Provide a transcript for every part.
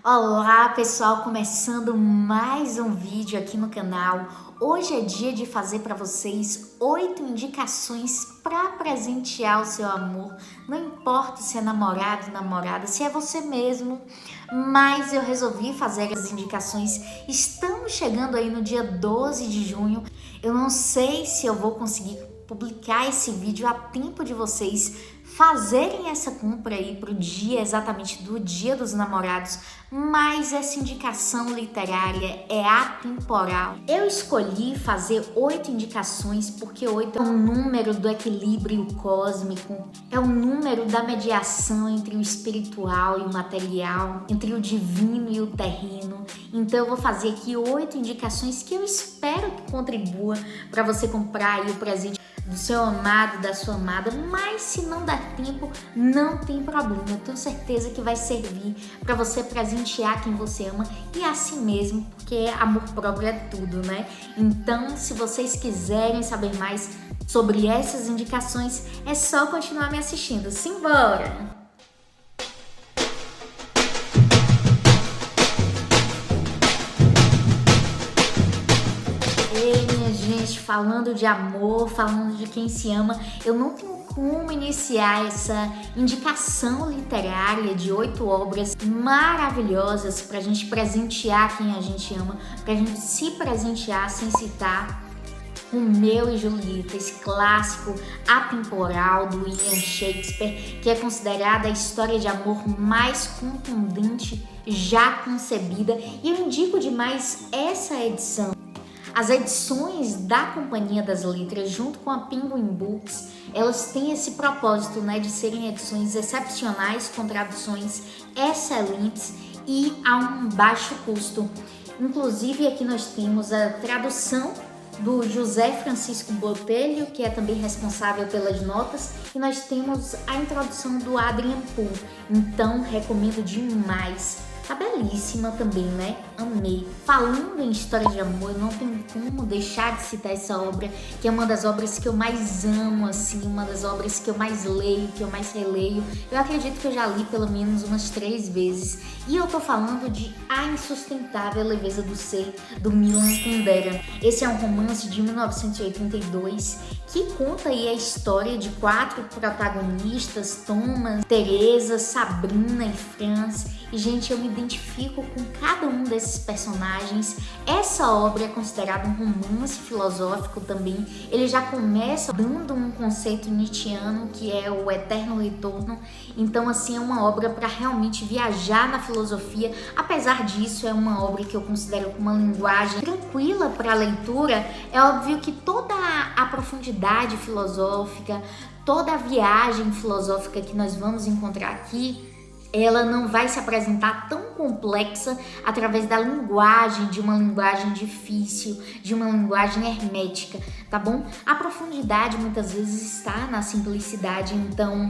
Olá pessoal, começando mais um vídeo aqui no canal. Hoje é dia de fazer para vocês 8 indicações para presentear o seu amor. Não importa se é namorado, namorada, se é você mesmo, mas eu resolvi fazer as indicações. Estamos chegando aí no dia 12 de junho. Eu não sei se eu vou conseguir publicar esse vídeo a tempo de vocês fazerem essa compra aí pro dia exatamente do Dia dos Namorados, mas essa indicação literária é atemporal. Eu escolhi fazer 8 indicações porque 8 é um número do equilíbrio cósmico, é um número da mediação entre o espiritual e o material, entre o divino e o terreno. Então eu vou fazer aqui 8 indicações que eu espero que contribua para você comprar aí o presente do seu amado, da sua amada, mas se não der tempo, não tem problema. Eu tenho certeza que vai servir para você presentear quem você ama e a si mesmo, porque amor próprio é tudo, né? Então, se vocês quiserem saber mais sobre essas indicações, é só continuar me assistindo. Simbora! Minha gente, falando de amor, falando de quem se ama, eu não tenho como iniciar essa indicação literária de 8 obras maravilhosas pra gente presentear quem a gente ama, pra gente se presentear sem citar Romeu e Julieta, esse clássico atemporal do William Shakespeare, que é considerada a história de amor mais contundente já concebida, e eu indico demais essa edição. As edições da Companhia das Letras, junto com a Penguin Books, elas têm esse propósito, né, de serem edições excepcionais, com traduções excelentes e a um baixo custo. Inclusive, aqui nós temos a tradução do José Francisco Botelho, que é também responsável pelas notas, e nós temos a introdução do Adrian Poole. Então, recomendo demais. Tá belíssima também, né? Amei. Falando em história de amor, eu não tenho como deixar de citar essa obra, que é uma das obras que eu mais amo, assim, uma das obras que eu mais leio, que eu mais releio. Eu acredito que eu já li pelo menos umas 3 vezes. E eu tô falando de A Insustentável Leveza do Ser, do Milan Kundera. Esse é um romance de 1982 que conta aí a história de 4 protagonistas, Thomas, Teresa, Sabrina e Franz. E, gente, eu me identifico com cada um desses personagens. Essa obra é considerada um romance filosófico também. Ele já começa dando um conceito nietzschiano, que é o eterno retorno. Então, assim, é uma obra para realmente viajar na filosofia. Apesar disso, é uma obra que eu considero com uma linguagem tranquila para a leitura. É óbvio que toda a profundidade filosófica, toda a viagem filosófica que nós vamos encontrar aqui, ela não vai se apresentar tão complexa através da linguagem, de uma linguagem difícil, de uma linguagem hermética, tá bom? A profundidade muitas vezes está na simplicidade, então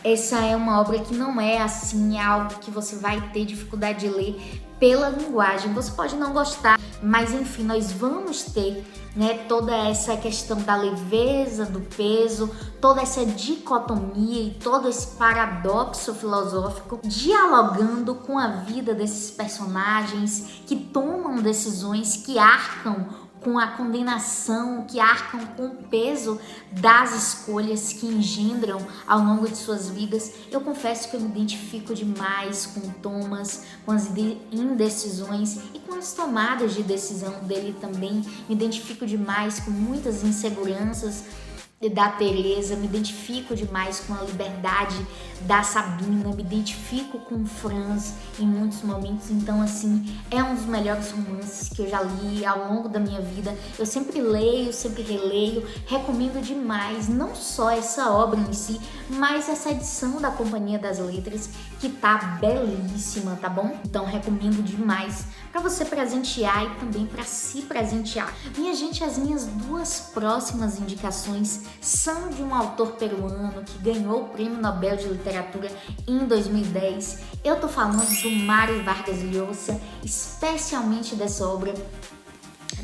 essa é uma obra que não é assim algo que você vai ter dificuldade de ler pela linguagem. Você pode não gostar, mas enfim, nós vamos ter, né, toda essa questão da leveza, do peso, toda essa dicotomia e todo esse paradoxo filosófico, dialogando com a vida desses personagens que tomam decisões, que arcam com a condenação, que arcam com o peso das escolhas que engendram ao longo de suas vidas. Eu confesso que eu me identifico demais com Thomas, com as indecisões e com as tomadas de decisão dele também. Me identifico demais com muitas inseguranças da Teresa, me identifico demais com a liberdade da Sabina, me identifico com o Franz em muitos momentos. Então, assim, é um dos melhores romances que eu já li ao longo da minha vida. Eu sempre leio, sempre releio, recomendo demais, não só essa obra em si, mas essa edição da Companhia das Letras, que tá belíssima, tá bom? Então, recomendo demais para você presentear e também para se presentear. Minha gente, as minhas 2 próximas indicações são de um autor peruano que ganhou o Prêmio Nobel de Literatura em 2010. Eu tô falando do Mário Vargas Llosa, especialmente dessa obra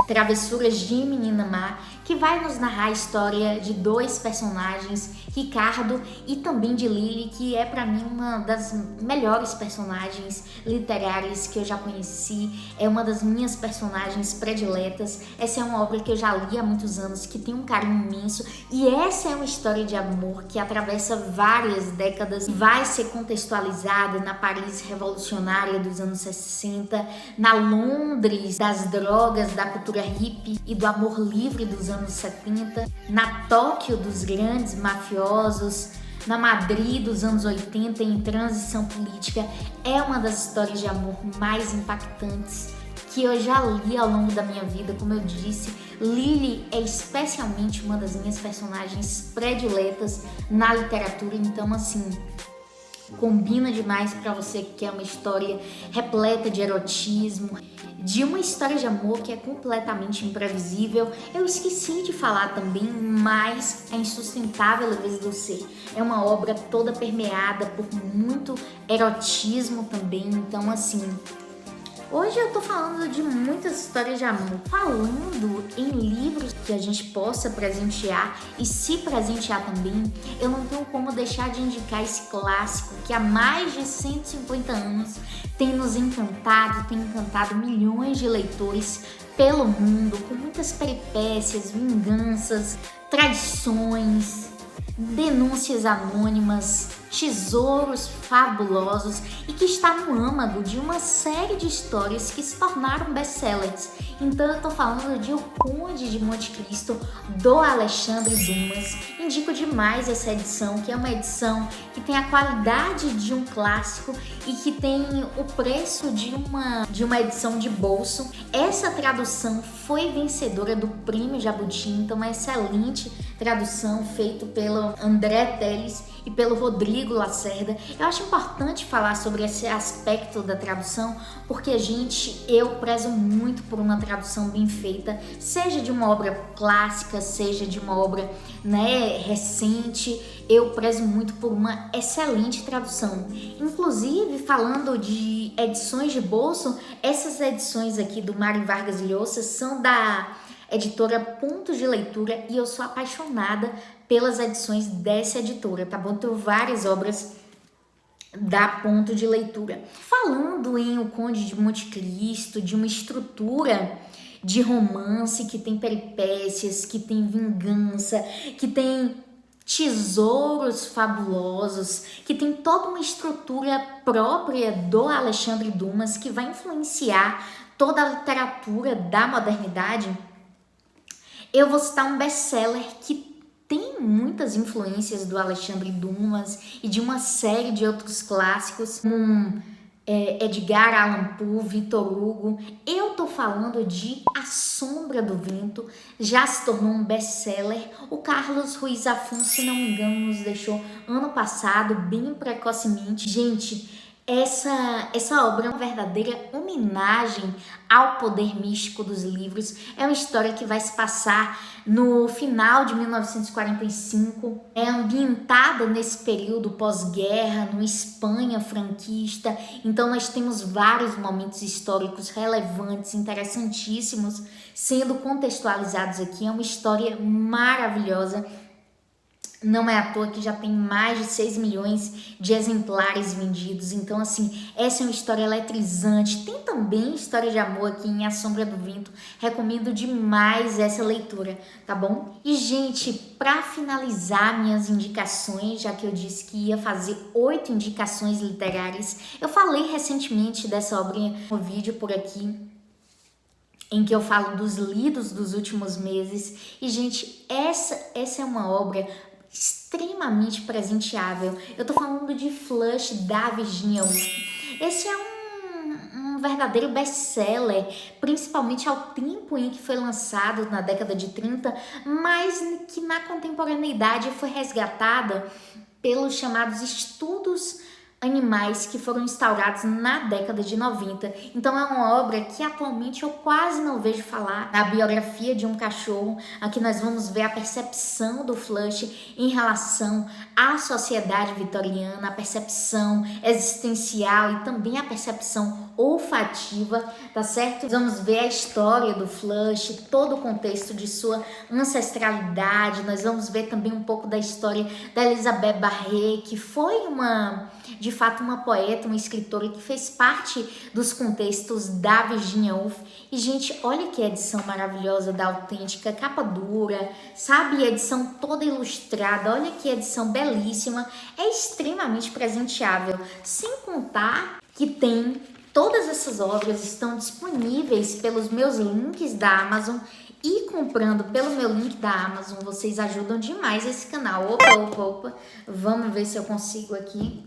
Travessuras de Menina Má, que vai nos narrar a história de dois personagens, Ricardo e também de Lily, que é para mim uma das melhores personagens literárias que eu já conheci, é uma das minhas personagens prediletas. Essa é uma obra que eu já li há muitos anos, que tem um carinho imenso, e essa é uma história de amor que atravessa várias décadas, vai ser contextualizada na Paris revolucionária dos anos 60, na Londres das drogas, da cultura hippie e do amor livre dos anos 70, na Tóquio dos grandes mafiosos, na Madrid dos anos 80 em transição política. É uma das histórias de amor mais impactantes que eu já li ao longo da minha vida. Como eu disse, Lily é especialmente uma das minhas personagens prediletas na literatura, então assim, combina demais para você que quer uma história repleta de erotismo, de uma história de amor que é completamente imprevisível. Eu esqueci de falar também, mas A Insustentável Leveza do Ser é uma obra toda permeada por muito erotismo também, então assim, hoje eu tô falando de muitas histórias de amor, falando em livros que a gente possa presentear e se presentear também. Eu não tenho como deixar de indicar esse clássico que há mais de 150 anos tem nos encantado, tem encantado milhões de leitores pelo mundo, com muitas peripécias, vinganças, traições, denúncias anônimas, tesouros fabulosos, e que está no âmago de uma série de histórias que se tornaram best-sellers. Então eu tô falando de O Conde de Monte Cristo, do Alexandre Dumas. Indico demais essa edição, que é uma edição que tem a qualidade de um clássico e que tem o preço de uma edição de bolso. Essa tradução foi vencedora do Prêmio Jabuti, então uma excelente tradução feita pelo André Teles e pelo Rodrigo Lacerda. Eu acho importante falar sobre esse aspecto da tradução, porque eu prezo muito por uma tradução bem feita, seja de uma obra clássica, seja de uma obra, recente. Eu prezo muito por uma excelente tradução. Inclusive, falando de edições de bolso, essas edições aqui do Mário Vargas Llosa são da editora Ponto de Leitura, e eu sou apaixonada pelas edições dessa editora, tá bom? Tenho várias obras da Ponto de Leitura. Falando em O Conde de Monte Cristo, de uma estrutura de romance que tem peripécias, que tem vingança, que tem tesouros fabulosos, que tem toda uma estrutura própria do Alexandre Dumas, que vai influenciar toda a literatura da modernidade, eu vou citar um best-seller que tem muitas influências do Alexandre Dumas e de uma série de outros clássicos, como Edgar Allan Poe, Victor Hugo. Eu tô falando de A Sombra do Vento, já se tornou um best-seller. O Carlos Ruiz Zafón, se não me engano, nos deixou ano passado, bem precocemente. Gente, essa obra é uma verdadeira homenagem ao poder místico dos livros. É uma história que vai se passar no final de 1945. É ambientada nesse período pós-guerra, no Espanha franquista. Então nós temos vários momentos históricos relevantes, interessantíssimos, sendo contextualizados aqui. É uma história maravilhosa. Não é à toa que já tem mais de 6 milhões de exemplares vendidos. Então, assim, essa é uma história eletrizante. Tem também história de amor aqui em A Sombra do Vento. Recomendo demais essa leitura, tá bom? E, gente, para finalizar minhas indicações, já que eu disse que ia fazer 8 indicações literárias, eu falei recentemente dessa obrinha no vídeo por aqui, em que eu falo dos lidos dos últimos meses. E, gente, essa é uma obra extremamente presenteável. Eu tô falando de Flush, da Virginia Woolf. Esse é um verdadeiro best-seller, principalmente ao tempo em que foi lançado, na década de 30, mas que na contemporaneidade foi resgatada pelos chamados estudos animais que foram instaurados na década de 90. Então é uma obra que atualmente eu quase não vejo falar. Na biografia de um cachorro, aqui nós vamos ver a percepção do Flush em relação à sociedade vitoriana, a percepção existencial e também a percepção olfativa, tá certo? Vamos ver a história do Flush, todo o contexto de sua ancestralidade. Nós vamos ver também um pouco da história da Elizabeth Barré, que foi de fato uma poeta, uma escritora que fez parte dos contextos da Virginia Woolf. E gente, olha que edição maravilhosa da Autêntica, capa dura, sabe? Edição toda ilustrada, olha que edição belíssima, é extremamente presenteável, sem contar que tem todas essas obras estão disponíveis pelos meus links da Amazon. E comprando pelo meu link da Amazon, vocês ajudam demais esse canal. Opa. Vamos ver se eu consigo aqui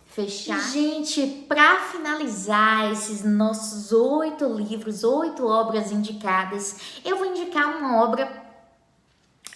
fechar. Gente, para finalizar esses nossos 8 livros, 8 obras indicadas, eu vou indicar uma obra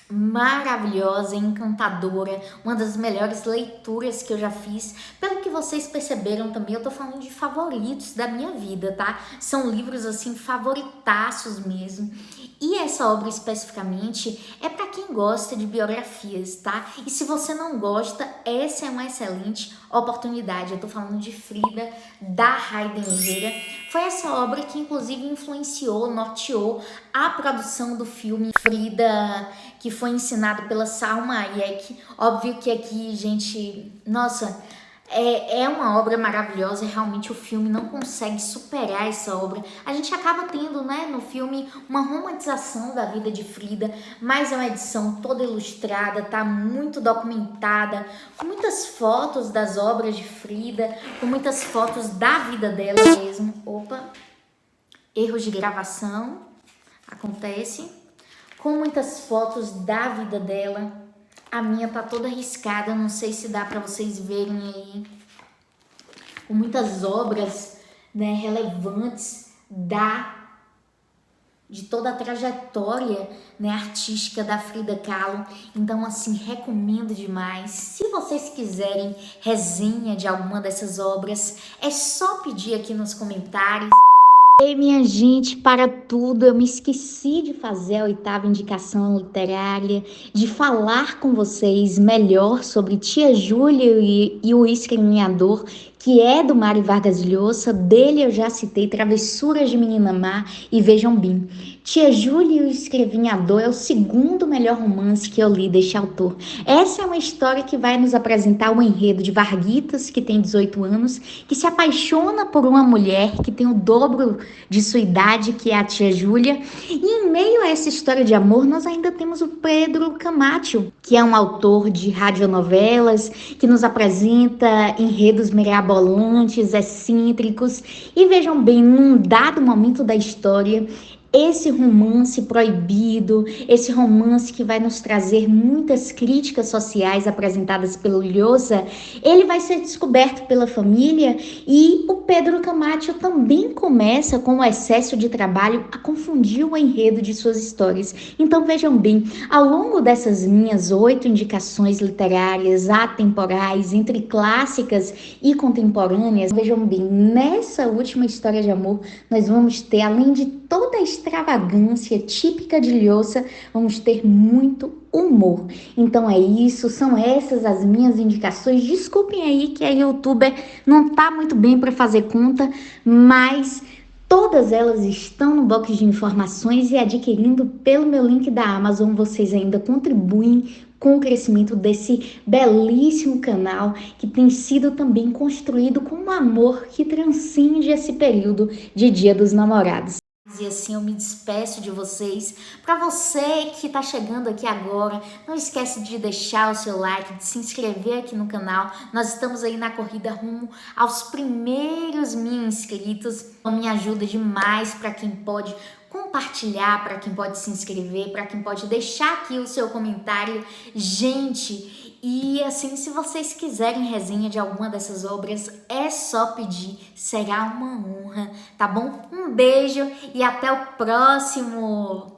maravilhosa, encantadora, uma das melhores leituras que eu já fiz. Pelo que vocês perceberam também, eu tô falando de favoritos da minha vida, tá? São livros assim favoritaços mesmo. E essa obra especificamente é para quem gosta de biografias, tá? E se você não gosta, essa é uma excelente oportunidade. Eu tô falando de Frida, da Hayden Herrera. Foi essa obra que inclusive influenciou, norteou a produção do filme Frida, que foi ensinado pela Salma Hayek. Óbvio que aqui, gente, nossa, é uma obra maravilhosa e realmente o filme não consegue superar essa obra. A gente acaba tendo, né, no filme uma romantização da vida de Frida, mas é uma edição toda ilustrada, tá muito documentada, com muitas fotos das obras de Frida, com muitas fotos da vida dela mesmo. Erros de gravação, acontece. Com muitas fotos da vida dela. A minha tá toda riscada, não sei se dá para vocês verem aí. Com muitas obras, né, relevantes de toda a trajetória, né, artística da Frida Kahlo. Então, assim, recomendo demais. Se vocês quiserem resenha de alguma dessas obras, é só pedir aqui nos comentários. Ei, minha gente, para tudo, eu me esqueci de fazer a 8ª indicação literária, de falar com vocês melhor sobre Tia Júlia e o Escrevinhador, que é do Mário Vargas Llosa. Dele eu já citei Travessuras de Menina Má e Vejam Bem. Tia Júlia e o Escrevinhador é o 2º melhor romance que eu li deste autor. Essa é uma história que vai nos apresentar o enredo de Varguitas, que tem 18 anos, que se apaixona por uma mulher que tem o dobro de sua idade, que é a Tia Júlia. E em meio a essa história de amor, nós ainda temos o Pedro Camacho, que é um autor de radionovelas, que nos apresenta enredos mirabolantes, excêntricos. E vejam bem, num dado momento da história, esse romance proibido, esse romance que vai nos trazer muitas críticas sociais apresentadas pelo Llosa, ele vai ser descoberto pela família e o Pedro Camacho também começa, com o excesso de trabalho, a confundir o enredo de suas histórias. Então vejam bem, ao longo dessas minhas 8 indicações literárias atemporais, entre clássicas e contemporâneas, vejam bem, nessa última história de amor, nós vamos ter, além de toda a extravagância típica de Llosa, vamos ter muito humor. Então é isso, são essas as minhas indicações. Desculpem aí que a YouTuber não tá muito bem para fazer conta, mas todas elas estão no box de informações e adquirindo pelo meu link da Amazon, vocês ainda contribuem com o crescimento desse belíssimo canal que tem sido também construído com um amor que transcende esse período de Dia dos Namorados. E assim eu me despeço de vocês. Para você que está chegando aqui agora, não esquece de deixar o seu like, de se inscrever aqui no canal. Nós estamos aí na corrida rumo aos primeiros 1000 inscritos. Então me ajuda demais para quem pode compartilhar, para quem pode se inscrever, para quem pode deixar aqui o seu comentário. Gente, e assim, se vocês quiserem resenha de alguma dessas obras, é só pedir, será uma honra, tá bom? Um beijo e até o próximo!